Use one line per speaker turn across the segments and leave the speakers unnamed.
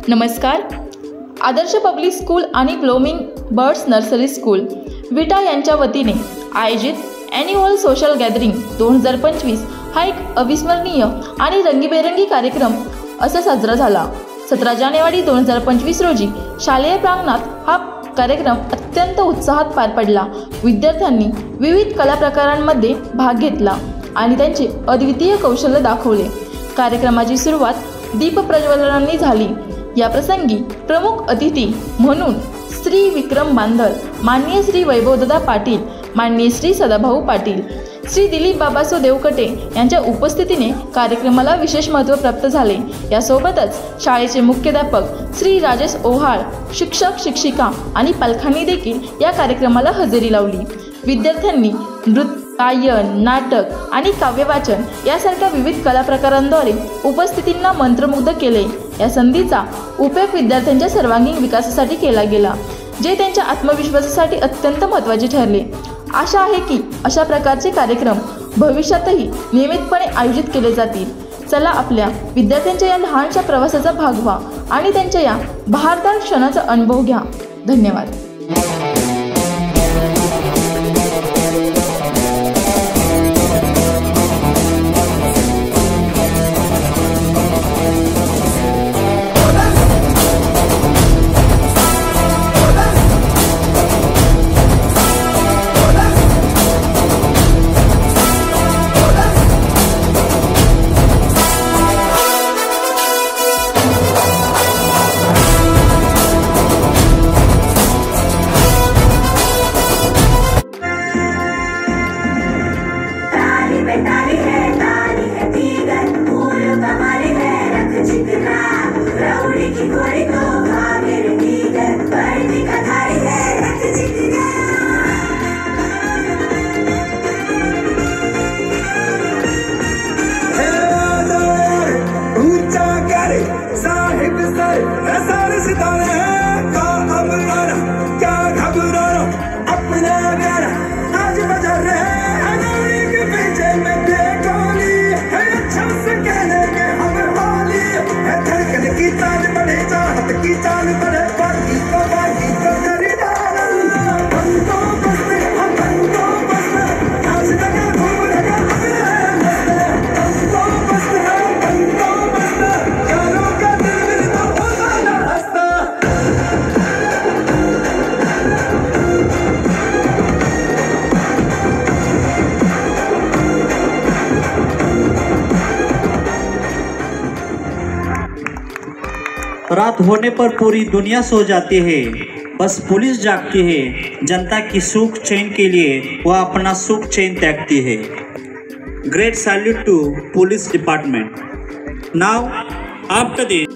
नमस्कार. आदर्श public school आणि ब्लोमिंग birds nursery school विटा यांच्या वतीने आयोजित ॲन्युअल सोशल गॅदरिंग 2025 हा एक अविस्मरणीय आणि रंगीबेरंगी कार्यक्रम असा साजरा झाला. 17 जानेवारी 2025 रोजी शालेय प्रांगणात हा कार्यक्रम अत्यंत उत्साहात पार पडला. विद्यार्थ्यांनी विविध कला प्रकारांमध्ये भाग घेतला आणि त्यांचे अद्वितीय कौशल्य दाखवले. कार्यक्रमाची सुरुवात दीप प्रज्वलनाने झाली. या प्रसंगी प्रमुख अतिथी म्हणून श्री विक्रम बांधल, माननीय श्री वैभवदादा पाटील, माननीय श्री सदाभाऊ पाटील, श्री दिलीप बाबासो देवकटे यांच्या उपस्थितीने कार्यक्रमाला विशेष महत्त्व प्राप्त झाले. यासोबतच शाळेचे मुख्याध्यापक श्री राजेश ओहाळ, शिक्षक शिक्षिका आणि पालकांनी देखील या कार्यक्रमाला हजेरी लावली. विद्यार्थ्यांनी नृत्य, गायन, नाटक आणि काव्यवाचन यासारख्या विविध कला प्रकारांद्वारे उपस्थितींना मंत्रमुग्ध केले. या संधीचा उपयोग विद्यार्थ्यांच्या सर्वांगीण विकासासाठी केला गेला, जे त्यांच्या आत्मविश्वासासाठी अत्यंत महत्त्वाचे ठरले. आशा आहे की अशा प्रकारचे कार्यक्रम भविष्यातही नियमितपणे आयोजित केले जातील. चला आपल्या विद्यार्थ्यांच्या या लहानशा प्रवासाचा भाग व्हा आणि त्यांच्या या बहारदार क्षणाचा अनुभव घ्या. धन्यवाद.
रात होने पर पूरी दुनिया सो जाती है, बस पुलिस जागती है. जनता की सुख चैन के लिए वह अपना सुख चैन त्यागती है. Great salute to police department. Now after this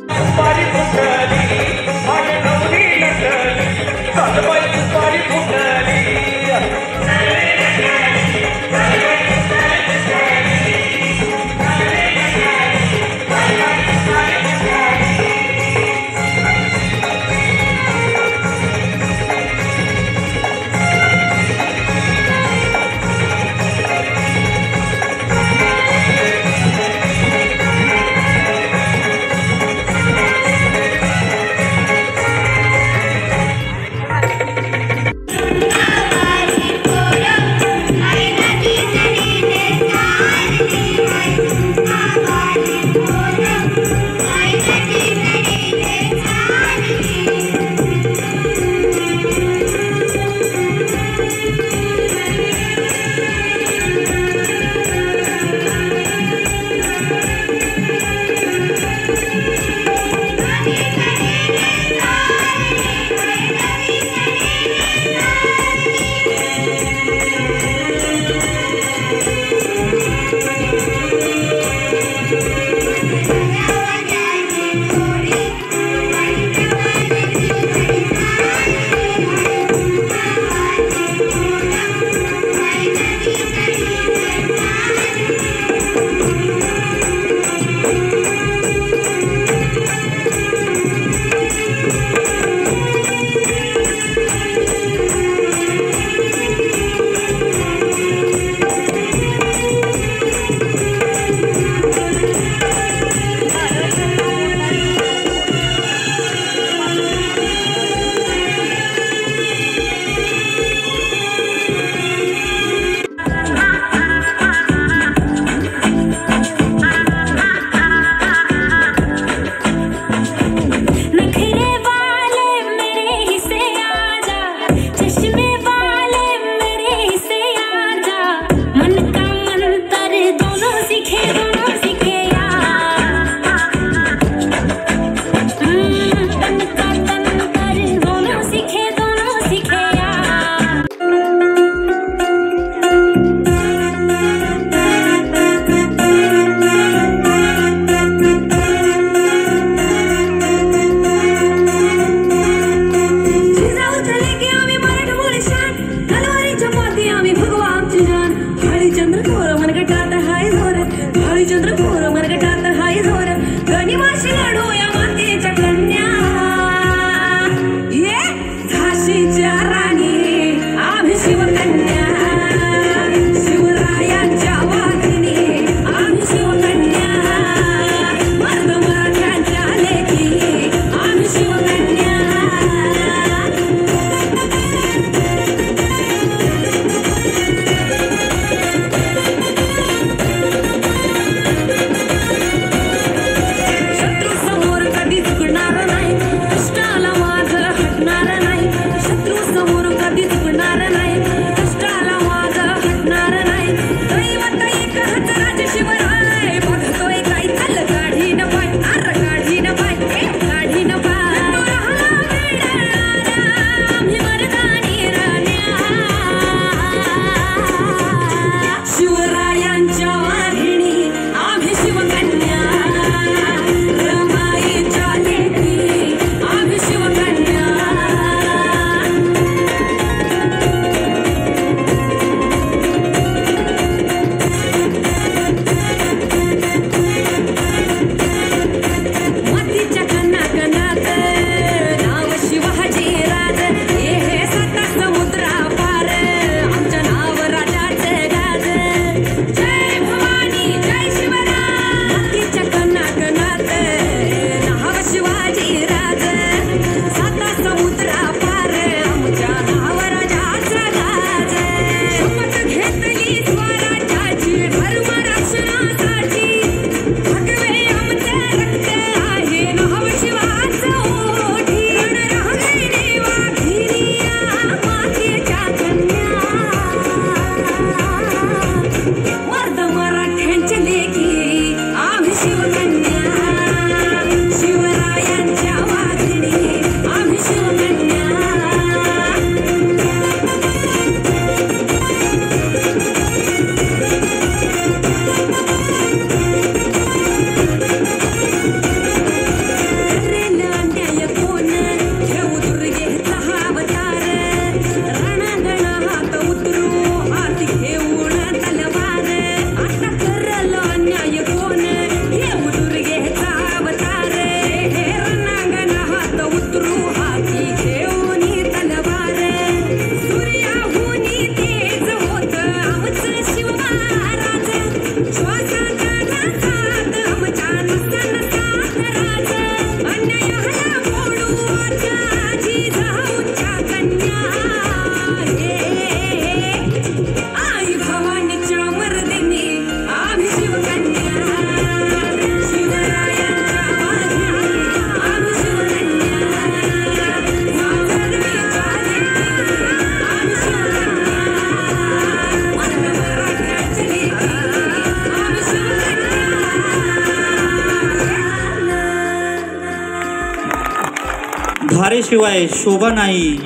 धारेशिवाय शोभा नाही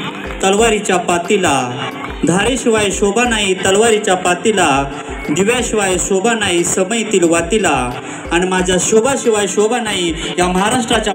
तलवारीच्या पातीला, धारेशिवाय शोभा नाही तलवारीच्या पातीला, दिव्याशिवाय शोभा नाही समईतील वातीला, आणि माझ्या शोभाशिवाय शोभा नाही या महाराष्ट्राच्या